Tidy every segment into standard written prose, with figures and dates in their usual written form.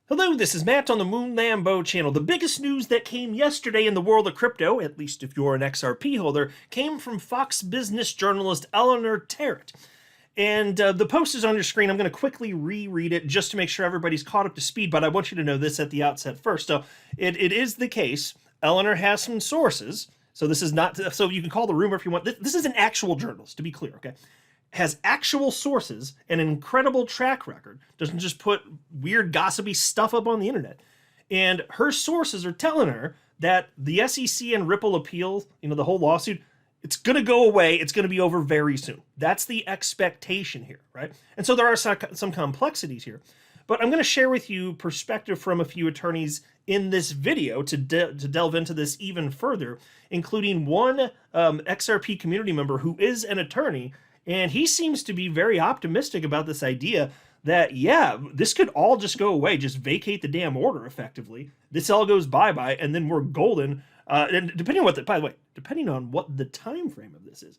Hello, this is Matt on the Moon Lambo channel. The biggest news that came yesterday in the world of crypto, at least if you're an XRP holder, came from Fox Business journalist Eleanor Terrett. And the post is on your screen. I'm going to quickly reread it just to make sure everybody's caught up to speed, but I want you to know this at the outset first. So it is the case. Eleanor has some sources. So this is not, so you can call the rumor if you want. This is an actual journalist, to be clear, okay? Has actual sources and an incredible track record, doesn't just put weird gossipy stuff up on the internet. And her sources are telling her that the SEC and Ripple appeal, the whole lawsuit, it's going to go away. It's going to be over very soon. That's the expectation here, right? And so there are some complexities here. But I'm going to share with you perspective from a few attorneys in this video to delve into this even further, including one XRP community member who is an attorney. And he seems to be very optimistic about this idea that, yeah, this could all just go away, just vacate the damn order effectively. This all goes bye-bye, and then we're golden. And depending on what the time frame of this is,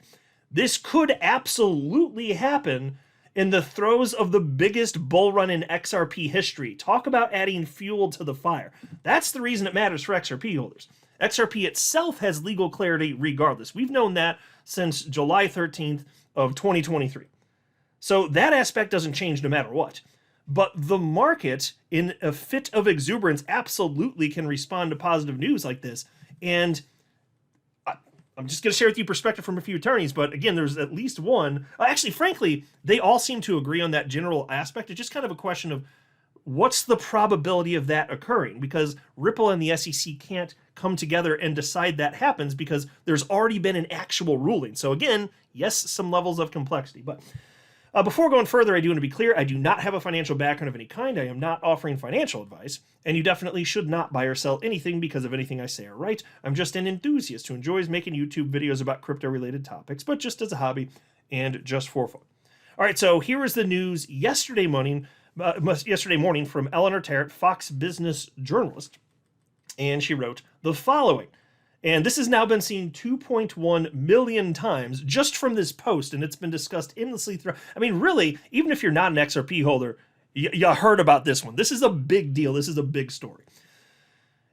this could absolutely happen in the throes of the biggest bull run in XRP history. Talk about adding fuel to the fire. That's the reason it matters for XRP holders. XRP itself has legal clarity regardless. We've known that since July 13th of 2023. So that aspect doesn't change no matter what. But the market, in a fit of exuberance, absolutely can respond to positive news like this. And I'm just going to share with you perspective from a few attorneys, but again, there's at least one. Actually, frankly, they all seem to agree on that general aspect. It's just kind of a question of what's the probability of that occurring? Because Ripple and the SEC can't come together and decide that happens because there's already been an actual ruling. So again, yes, some levels of complexity. But before going further, I do want to be clear, I do not have a financial background of any kind. I am not offering financial advice, and you definitely should not buy or sell anything because of anything I say or write. I'm just an enthusiast who enjoys making YouTube videos about crypto-related topics, but just as a hobby and just for fun. All right, so here is the news yesterday morning from Eleanor Terrett, Fox Business journalist, and she wrote the following. And this has now been seen 2.1 million times just from this post, and it's been discussed endlessly throughout. I mean, really, even if you're not an XRP holder, you heard about this one. This is a big deal. This is a big story.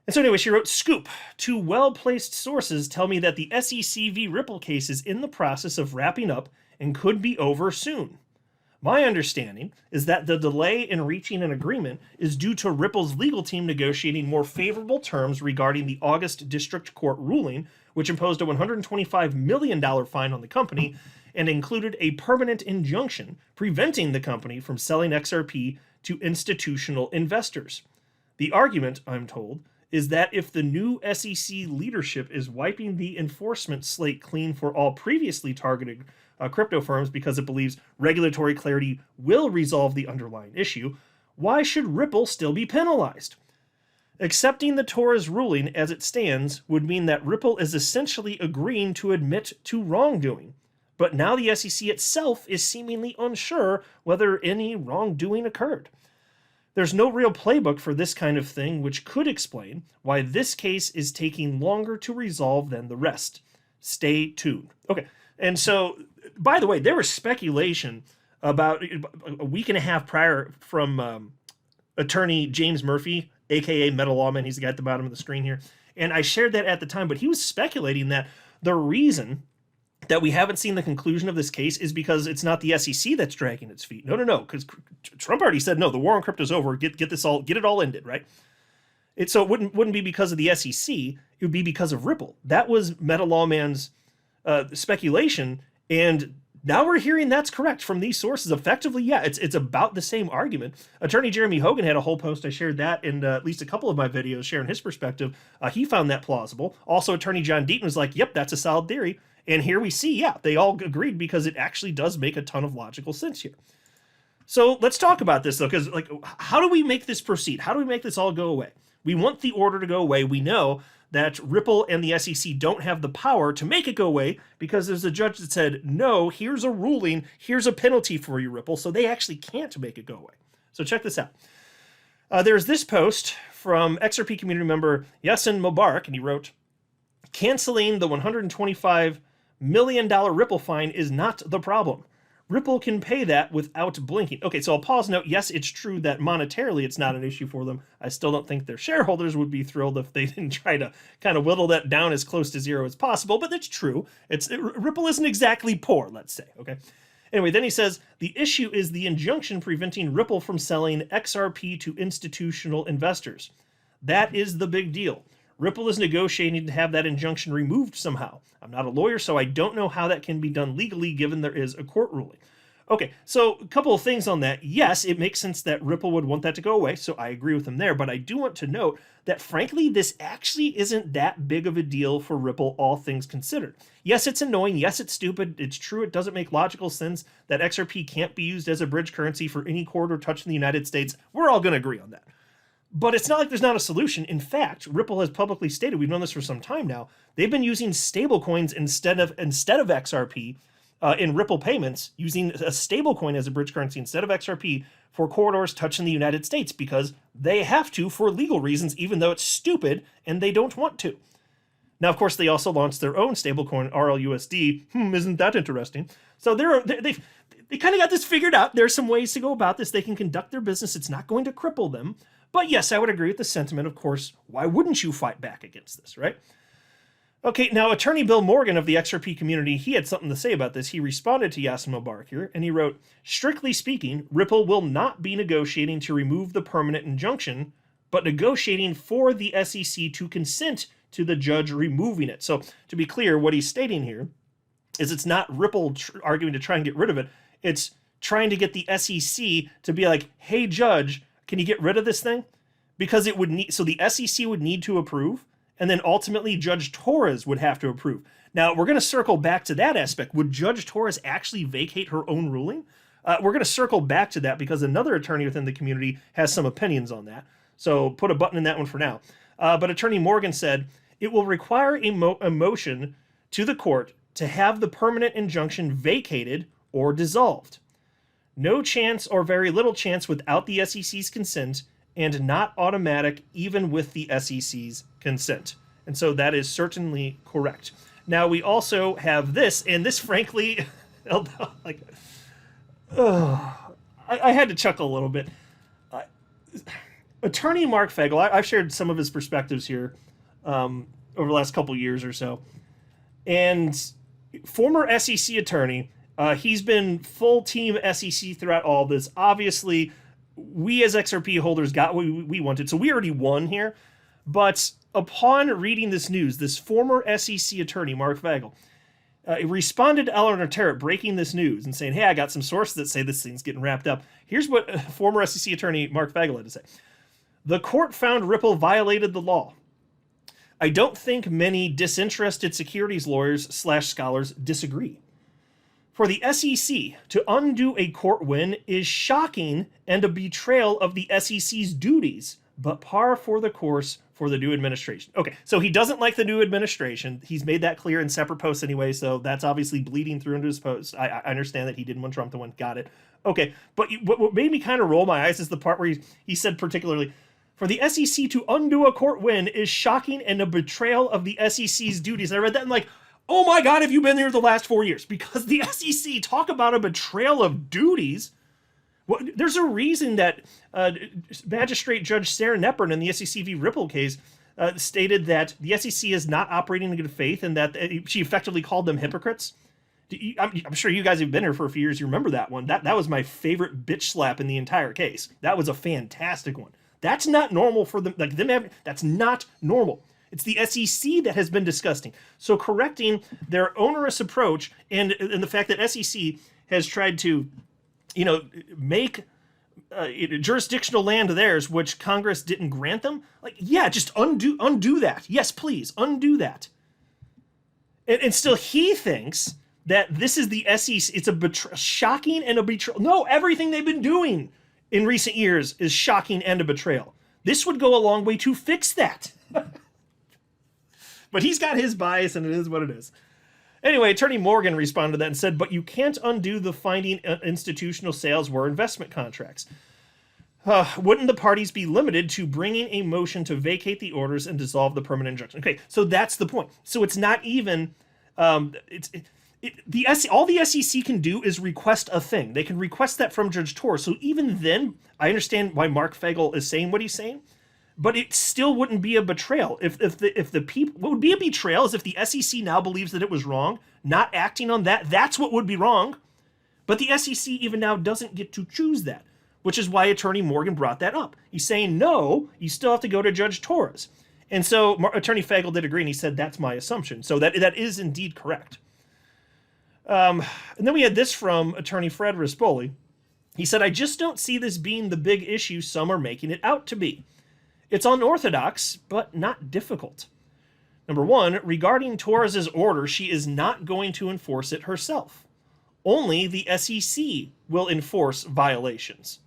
And so anyway, she wrote, Scoop, two well-placed sources tell me that the SEC v. Ripple case is in the process of wrapping up and could be over soon. My understanding is that the delay in reaching an agreement is due to Ripple's legal team negotiating more favorable terms regarding the August District Court ruling, which imposed a $125 million fine on the company and included a permanent injunction preventing the company from selling XRP to institutional investors. The argument, I'm told, is that if the new SEC leadership is wiping the enforcement slate clean for all previously targeted crypto firms because it believes regulatory clarity will resolve the underlying issue, why should Ripple still be penalized? Accepting the Torah's ruling as it stands would mean that Ripple is essentially agreeing to admit to wrongdoing. But now the SEC itself is seemingly unsure whether any wrongdoing occurred. There's no real playbook for this kind of thing, which could explain why this case is taking longer to resolve than the rest. Stay tuned. Okay, and so, by the way, there was speculation about a week and a half prior from attorney James Murphy, aka Meta Lawman. He's the guy at the bottom of the screen here. And I shared that at the time, but he was speculating that the reason that we haven't seen the conclusion of this case is because it's not the SEC that's dragging its feet. No, because Trump already said, no, the war on crypto is over. Get it all ended, right? So it wouldn't be because of the SEC. It would be because of Ripple. That was Meta Lawman's speculation, and now we're hearing that's correct from these sources. Effectively, yeah, it's about the same argument. Attorney Jeremy Hogan had a whole post. I shared that in at least a couple of my videos sharing his perspective. He found that plausible. Also, attorney John Deaton was like, yep, that's a solid theory. And here we see, yeah, they all agreed because it actually does make a ton of logical sense here. So let's talk about this, though, because how do we make this proceed? How do we make this all go away? We want the order to go away. We know that Ripple and the SEC don't have the power to make it go away because there's a judge that said, no, here's a ruling, here's a penalty for you, Ripple, so they actually can't make it go away. So check this out. There's this post from XRP community member Yasin Mubarak, and he wrote, canceling the $125 million Ripple fine is not the problem. Ripple can pay that without blinking. Okay, so I'll pause note. Yes, it's true that monetarily it's not an issue for them. I still don't think their shareholders would be thrilled if they didn't try to kind of whittle that down as close to zero as possible, but that's true. Ripple isn't exactly poor, let's say, okay? Anyway, then he says, the issue is the injunction preventing Ripple from selling XRP to institutional investors. That is the big deal. Ripple is negotiating to have that injunction removed somehow. I'm not a lawyer, so I don't know how that can be done legally given there is a court ruling. Okay, so a couple of things on that. Yes, it makes sense that Ripple would want that to go away, so I agree with him there, but I do want to note that frankly, this actually isn't that big of a deal for Ripple, all things considered. Yes, it's annoying. Yes, it's stupid. It's true. It doesn't make logical sense that XRP can't be used as a bridge currency for any corridor touching the United States. We're all going to agree on that. But it's not like there's not a solution. In fact, Ripple has publicly stated, we've known this for some time now, they've been using stablecoins instead of XRP in Ripple payments, using a stablecoin as a bridge currency instead of XRP for corridors touching the United States because they have to for legal reasons, even though it's stupid and they don't want to. Now, of course, they also launched their own stablecoin, RLUSD. Isn't that interesting? So they kind of got this figured out. There's some ways to go about this. They can conduct their business. It's not going to cripple them. But yes, I would agree with the sentiment, of course. Why wouldn't you fight back against this, right? Okay, now attorney Bill Morgan of the XRP community, he had something to say about this. He responded to Yassim Mubarak here, and he wrote, strictly speaking, Ripple will not be negotiating to remove the permanent injunction, but negotiating for the SEC to consent to the judge removing it. So to be clear, what he's stating here is it's not Ripple arguing to try and get rid of it. It's trying to get the SEC to be like, hey, judge, can you get rid of this thing? Because it would need, so the SEC would need to approve, and then ultimately Judge Torres would have to approve. Now, we're going to circle back to that aspect. Would Judge Torres actually vacate her own ruling? We're going to circle back to that because another attorney within the community has some opinions on that. So put a button in that one for now. But Attorney Morgan said, it will require a motion to the court to have the permanent injunction vacated or dissolved. No chance or very little chance without the SEC's consent, and not automatic even with the SEC's consent. And so that is certainly correct. Now we also have this, and this frankly, like, I had to chuckle a little bit. Attorney Mark Fagel, I've shared some of his perspectives here over the last couple years or so, and former SEC attorney. He's been full team SEC throughout all this. Obviously, we as XRP holders got what we wanted, so we already won here. But upon reading this news, this former SEC attorney, Mark Fagel, responded to Eleanor Terrett breaking this news and saying, hey, I got some sources that say this thing's getting wrapped up. Here's what former SEC attorney Mark Fagel had to say. The court found Ripple violated the law. I don't think many disinterested securities lawyers / scholars disagree. For the SEC to undo a court win is shocking and a betrayal of the SEC's duties, but par for the course for the new administration. Okay, so he doesn't like the new administration. He's made that clear in separate posts anyway, so that's obviously bleeding through into his posts. I understand that he didn't want Trump to win. Got it. Okay, but what made me kind of roll my eyes is the part where he said particularly, for the SEC to undo a court win is shocking and a betrayal of the SEC's duties. And I read that and like, oh my God, have you been there the last 4 years? Because the SEC, talk about a betrayal of duties. Well, there's a reason that Magistrate Judge Sarah Knepper in the SEC v. Ripple case stated that the SEC is not operating in good faith and that she effectively called them hypocrites. I'm sure you guys have been here for a few years. You remember that one. That was my favorite bitch slap in the entire case. That was a fantastic one. That's not normal for them. That's not normal. It's the SEC that has been disgusting. So correcting their onerous approach and the fact that SEC has tried to, make jurisdictional land theirs, which Congress didn't grant them. Like, yeah, just undo that. Yes, please, undo that. And still he thinks that this is the SEC. It's a shocking and a betrayal. No, everything they've been doing in recent years is shocking and a betrayal. This would go a long way to fix that. But he's got his bias, and it is what it is. Anyway, Attorney Morgan responded to that and said, but you can't undo the finding institutional sales were investment contracts. Wouldn't the parties be limited to bringing a motion to vacate the orders and dissolve the permanent injunction? Okay, so that's the point. So it's not even... all the SEC can do is request a thing. They can request that from Judge Torres. So even then, I understand why Mark Fagel is saying what he's saying, but it still wouldn't be a betrayal. If the people, what would be a betrayal is if the SEC now believes that it was wrong, not acting on that. That's what would be wrong. But the SEC even now doesn't get to choose that, which is why Attorney Morgan brought that up. He's saying, no, you still have to go to Judge Torres. And so Attorney Fagel did agree, and he said, that's my assumption. So that is indeed correct. And then we had this from Attorney Fred Rispoli. He said, I just don't see this being the big issue some are making it out to be. It's unorthodox, but not difficult. Number one, regarding Torres's order, she is not going to enforce it herself. Only the SEC will enforce violations.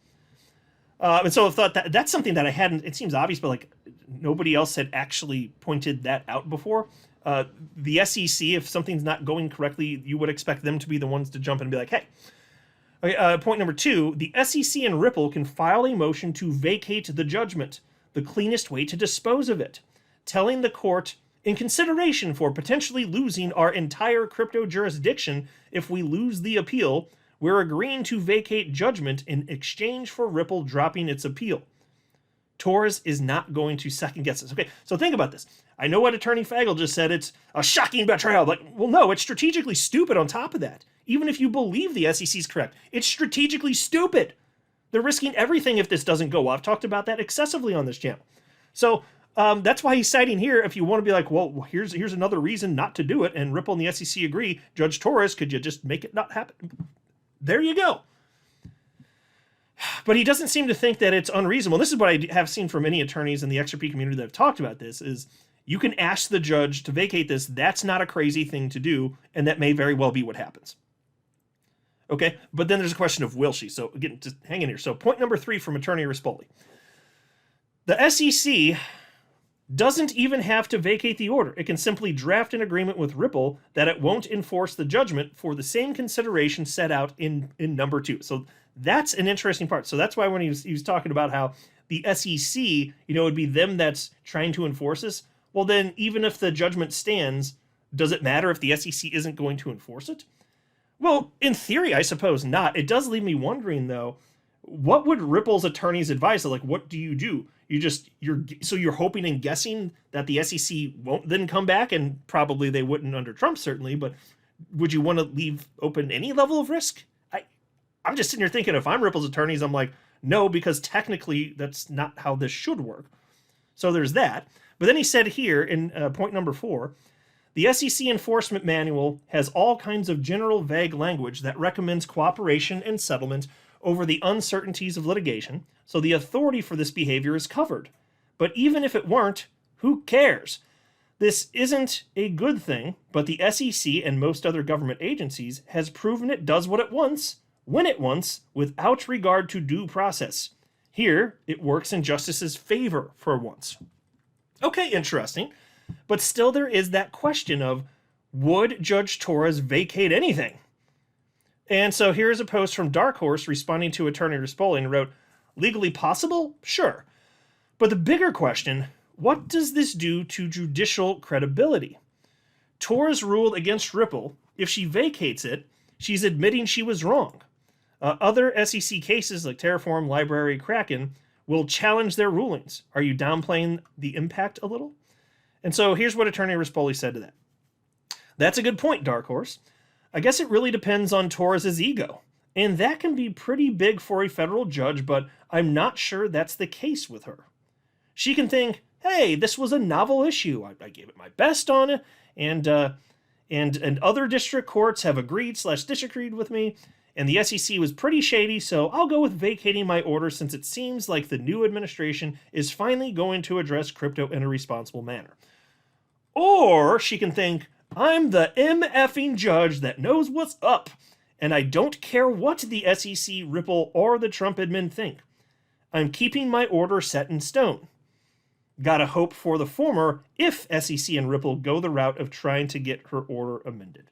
And so I thought that's something that I hadn't, it seems obvious, but like nobody else had actually pointed that out before. The SEC, if something's not going correctly, you would expect them to be the ones to jump in and be like, hey. Okay, point number two, the SEC and Ripple can file a motion to vacate the judgment, the cleanest way to dispose of it, telling the court, in consideration for potentially losing our entire crypto jurisdiction if we lose the appeal, we're agreeing to vacate judgment in exchange for Ripple dropping its appeal. Torres is not going to second guess this. Okay, so think about this. I know what Attorney Fagel just said. It's a shocking betrayal. Like, well, no, it's strategically stupid on top of that. Even if you believe the SEC is correct, it's strategically stupid. They're risking everything if this doesn't go well. I've talked about that excessively on this channel. So that's why he's citing here. If you want to be like, well, here's another reason not to do it, and Ripple and the SEC agree, Judge Torres, could you just make it not happen? There you go. But he doesn't seem to think that it's unreasonable. This is what I have seen from many attorneys in the XRP community that have talked about this, is you can ask the judge to vacate this. That's not a crazy thing to do, and that may very well be what happens. Okay, but then there's a question of will she? So again, just hang in here. So point number 3 from Attorney Rispoli. The SEC doesn't even have to vacate the order. It can simply draft an agreement with Ripple that it won't enforce the judgment for the same consideration set out in number 2. So that's an interesting part. So that's why when he was talking about how the SEC, it would be them that's trying to enforce this. Well, then even if the judgment stands, does it matter if the SEC isn't going to enforce it? Well, in theory, I suppose not. It does leave me wondering, though, what would Ripple's attorneys advise? Like, what do? You're hoping and guessing that the SEC won't then come back, and probably they wouldn't under Trump, certainly, but would you want to leave open any level of risk? I'm just sitting here thinking, if I'm Ripple's attorneys, I'm like, no, because technically that's not how this should work. So there's that. But then he said here in point number 4, the SEC enforcement manual has all kinds of general vague language that recommends cooperation and settlement over the uncertainties of litigation, so the authority for this behavior is covered. But even if it weren't, who cares? This isn't a good thing, but the SEC and most other government agencies has proven it does what it wants, when it wants, without regard to due process. Here, it works in justice's favor for once. Okay, interesting. But still there is that question of, would Judge Torres vacate anything? And so here's a post from Dark Horse responding to Attorney Rispoli and wrote, legally possible? Sure. But the bigger question, what does this do to judicial credibility? Torres ruled against Ripple. If she vacates it, she's admitting she was wrong. Other SEC cases like Terraform, Library, Kraken will challenge their rulings. Are you downplaying the impact a little? And so here's what Attorney Rispoli said to that. That's a good point, Dark Horse. I guess it really depends on Torres's ego. And that can be pretty big for a federal judge, but I'm not sure that's the case with her. She can think, hey, this was a novel issue. I gave it my best on it, and other district courts have agreed/disagreed with me, and the SEC was pretty shady, so I'll go with vacating my order since it seems like the new administration is finally going to address crypto in a responsible manner. Or she can think, I'm the MFing judge that knows what's up, and I don't care what the SEC, Ripple, or the Trump admin think. I'm keeping my order set in stone. Gotta hope for the former if SEC and Ripple go the route of trying to get her order amended.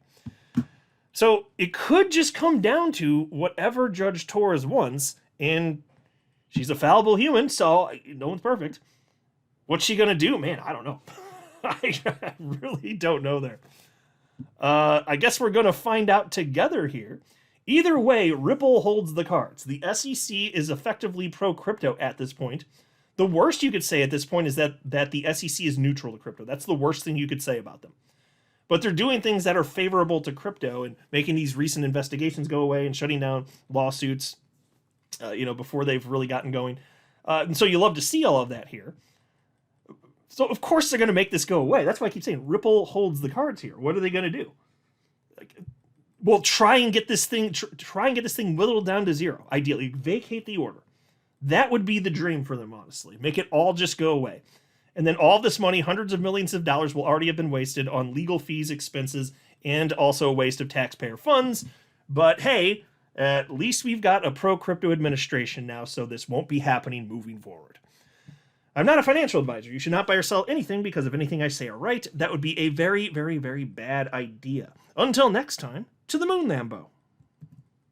So it could just come down to whatever Judge Torres wants, and she's a fallible human, so no one's perfect. What's she gonna do? Man, I don't know. I really don't know there. I guess we're going to find out together here. Either way, Ripple holds the cards. The SEC is effectively pro-crypto at this point. The worst you could say at this point is that the SEC is neutral to crypto. That's the worst thing you could say about them. But they're doing things that are favorable to crypto and making these recent investigations go away and shutting down lawsuits, before they've really gotten going. And so you love to see all of that here. So of course they're going to make this go away. That's why I keep saying Ripple holds the cards here. What are they going to do? Well, try and get this thing whittled down to zero. Ideally, vacate the order. That would be the dream for them, honestly. Make it all just go away. And then all this money, hundreds of millions of dollars, will already have been wasted on legal fees, expenses, and also a waste of taxpayer funds. But hey, at least we've got a pro-crypto administration now, so this won't be happening moving forward. I'm not a financial advisor. You should not buy or sell anything because if anything I say are right, that would be a very, very, very bad idea. Until next time, to the moon, Lambo.